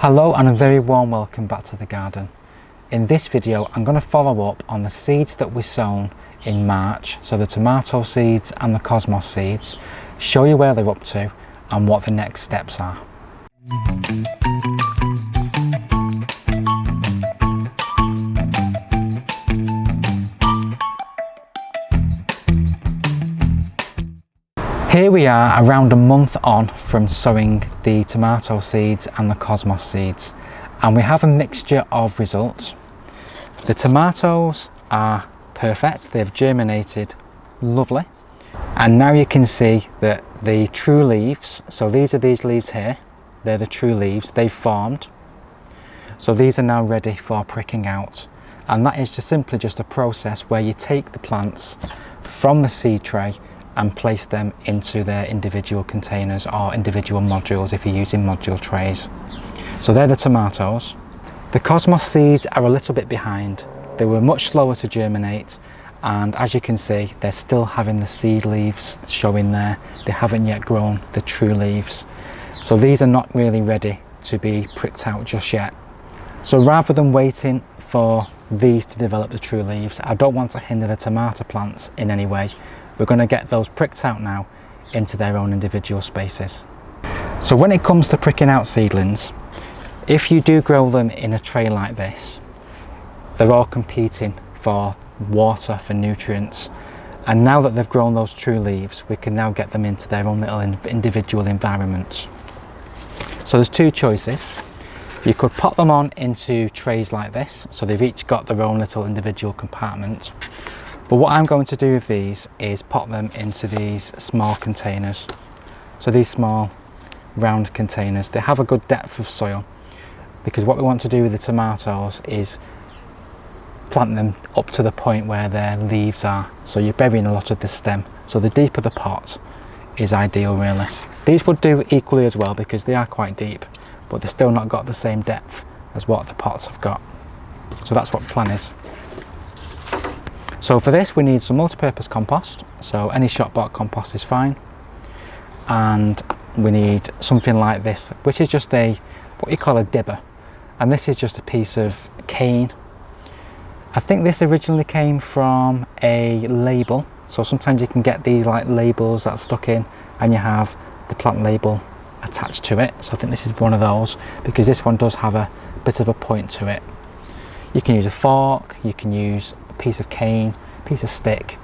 Hello and a very warm welcome back to the garden. In this video I'm going to follow up on the seeds that we sown in March, so the tomato seeds and the cosmos seeds, show you where they're up to and what the next steps are. Here we are around a month on from sowing the tomato seeds and the cosmos seeds, and we have a mixture of results. The tomatoes are perfect, they've germinated lovely, and now you can see that the true leaves, so these are these leaves here, they're the true leaves, they've formed. So these are now ready for pricking out, and that is simply just a process where you take the plants from the seed tray and place them into their individual containers or individual modules if you're using module trays. So they're the tomatoes. The cosmos seeds are a little bit behind. They were much slower to germinate, and as you can see they're still having the seed leaves showing there. They haven't yet grown the true leaves. So these are not really ready to be pricked out just yet. So rather than waiting for these to develop the true leaves, I don't want to hinder the tomato plants in any way. We're going to get those pricked out now into their own individual spaces. So when it comes to pricking out seedlings, if you do grow them in a tray like this, they're all competing for water, for nutrients, and now that they've grown those true leaves, we can now get them into their own little individual environments. So there's two choices. You could pop them on into trays like this, so they've each got their own little individual compartment. But what I'm going to do with these is pop them into these small containers. So these small round containers, they have a good depth of soil, because what we want to do with the tomatoes is plant them up to the point where their leaves are. So you're burying a lot of the stem. So the deeper the pot is ideal really. These would do equally as well because they are quite deep, but they've still not got the same depth as what the pots have got. So that's what the plan is. So for this we need some multi-purpose compost, so any shop bought compost is fine, and we need something like this, which is just what you call a dibber, and this is just a piece of cane. I think this originally came from a label, so sometimes you can get these like labels that are stuck in and you have the plant label attached to it, so I think this is one of those, because this one does have a bit of a point to it. You can use a fork, you can use piece of cane, piece of stick,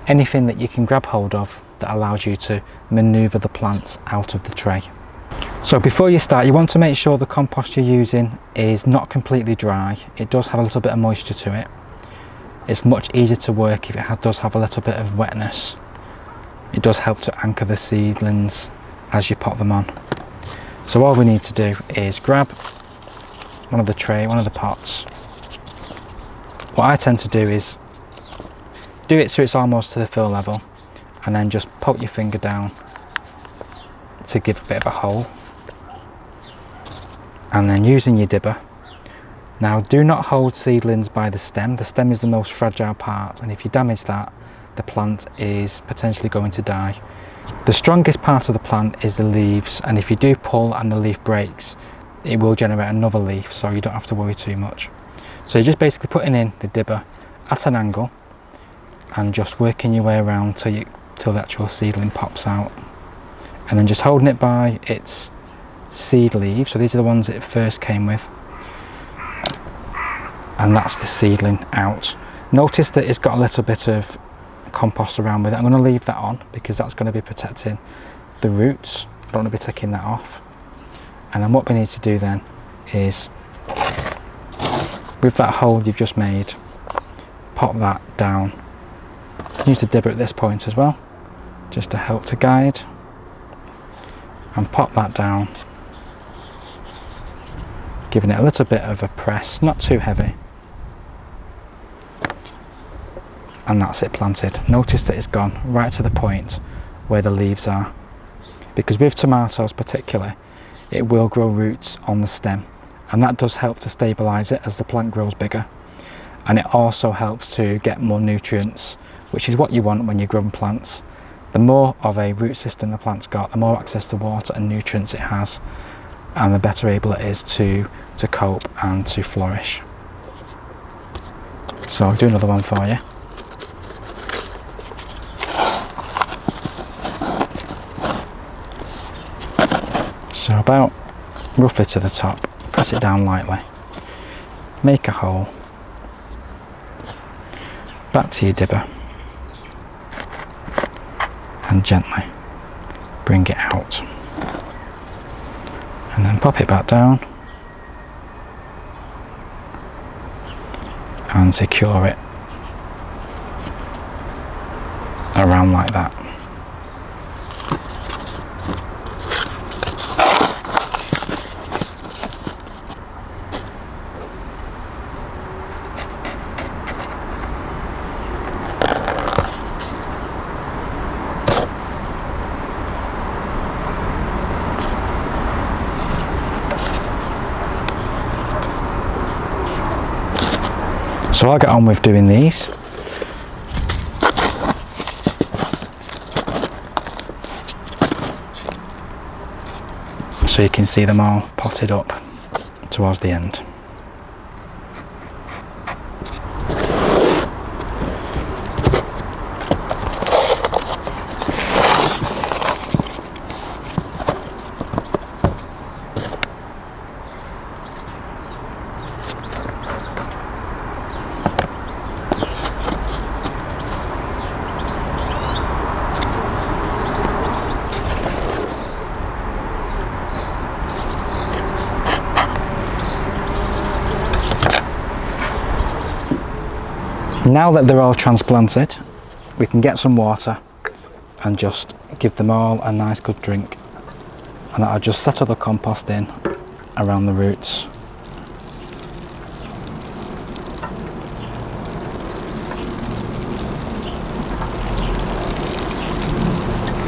anything that you can grab hold of that allows you to maneuver the plants out of the tray. So before you start, you want to make sure the compost you're using is not completely dry. It does have a little bit of moisture to it. It's much easier to work if it does have a little bit of wetness. It does help to anchor the seedlings as you pop them on. So all we need to do is grab one of the pots. What I tend to do is do it so it's almost to the fill level, and then just poke your finger down to give a bit of a hole, and then using your dibber. Now do not hold seedlings by the stem. The stem is the most fragile part, and if you damage that, the plant is potentially going to die. The strongest part of the plant is the leaves, and if you do pull and the leaf breaks, it will generate another leaf, so you don't have to worry too much. So you're just basically putting in the dibber at an angle and just working your way around till the actual seedling pops out, and then just holding it by its seed leaves. So these are the ones it first came with, and that's the seedling out. Notice that it's got a little bit of compost around with it. I'm going to leave that on because that's going to be protecting the roots. I don't want to be taking that off. And then what we need to do then is, with that hole you've just made, pop that down. Use the dibber at this point as well, just to help to guide, and pop that down, giving it a little bit of a press, not too heavy, and that's it planted. Notice that it's gone right to the point where the leaves are, because with tomatoes particularly, it will grow roots on the stem, and that does help to stabilize it as the plant grows bigger, and it also helps to get more nutrients, which is what you want when you're growing plants. The more of a root system the plant's got, the more access to water and nutrients it has, and the better able it is to cope and to flourish. So I'll do another one for you. So about roughly to the top, press it down lightly, make a hole, back to your dibber, and gently bring it out, and then pop it back down and secure it around like that. So I'll get on with doing these. So you can see them all potted up towards the end. Now that they're all transplanted, we can get some water and just give them all a nice good drink, and I'll just settle the compost in around the roots.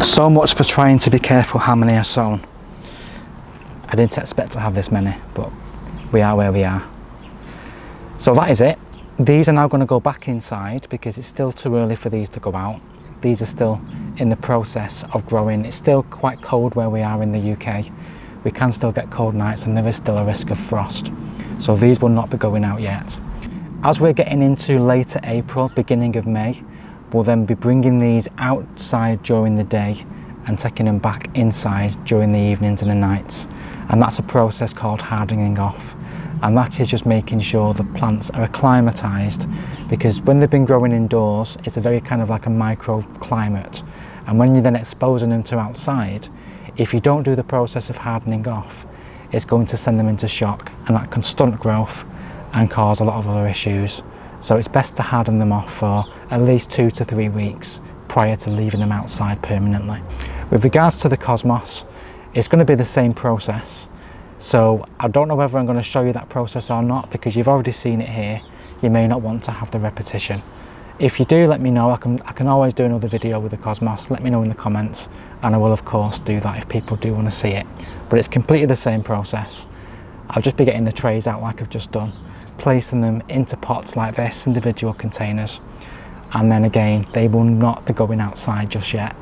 So much for trying to be careful how many are sown. I didn't expect to have this many, but we are where we are. So that is it. These are now going to go back inside because it's still too early for these to go out. These are still in the process of growing. It's still quite cold where we are in the UK. We can still get cold nights and there is still a risk of frost. So these will not be going out yet. As we're getting into later April, beginning of May, we'll then be bringing these outside during the day and taking them back inside during the evenings and the nights. And that's a process called hardening off. And that is just making sure the plants are acclimatized, because when they've been growing indoors, it's a very kind of like a microclimate. And when you're then exposing them to outside, if you don't do the process of hardening off, it's going to send them into shock, and that can stunt growth and cause a lot of other issues. So it's best to harden them off for at least 2 to 3 weeks prior to leaving them outside permanently. With regards to the cosmos, it's going to be the same process. So I don't know whether I'm going to show you that process or not, because you've already seen it here. You may not want to have the repetition. If you do, let me know. I can always do another video with the cosmos. Let me know in the comments, and I will of course do that if people do want to see it. But it's completely the same process. I'll just be getting the trays out like I've just done, placing them into pots like this, individual containers, and then again, they will not be going outside just yet.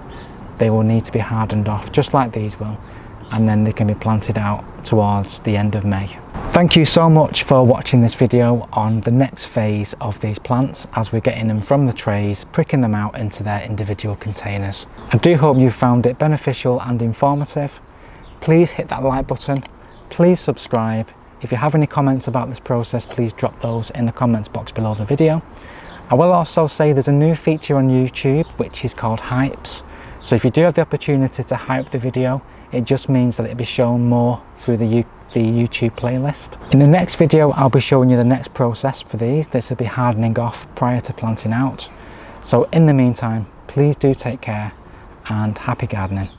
They will need to be hardened off just like these will, and then they can be planted out towards the end of May. Thank you so much for watching this video on the next phase of these plants as we're getting them from the trays, pricking them out into their individual containers. I do hope you found it beneficial and informative. Please hit that like button, please subscribe. If you have any comments about this process, please drop those in the comments box below the video. I will also say there's a new feature on YouTube which is called hypes. So if you do have the opportunity to hype the video, it just means that it'll be shown more through the YouTube playlist. In the next video, I'll be showing you the next process for these. This will be hardening off prior to planting out. So in the meantime, please do take care and happy gardening.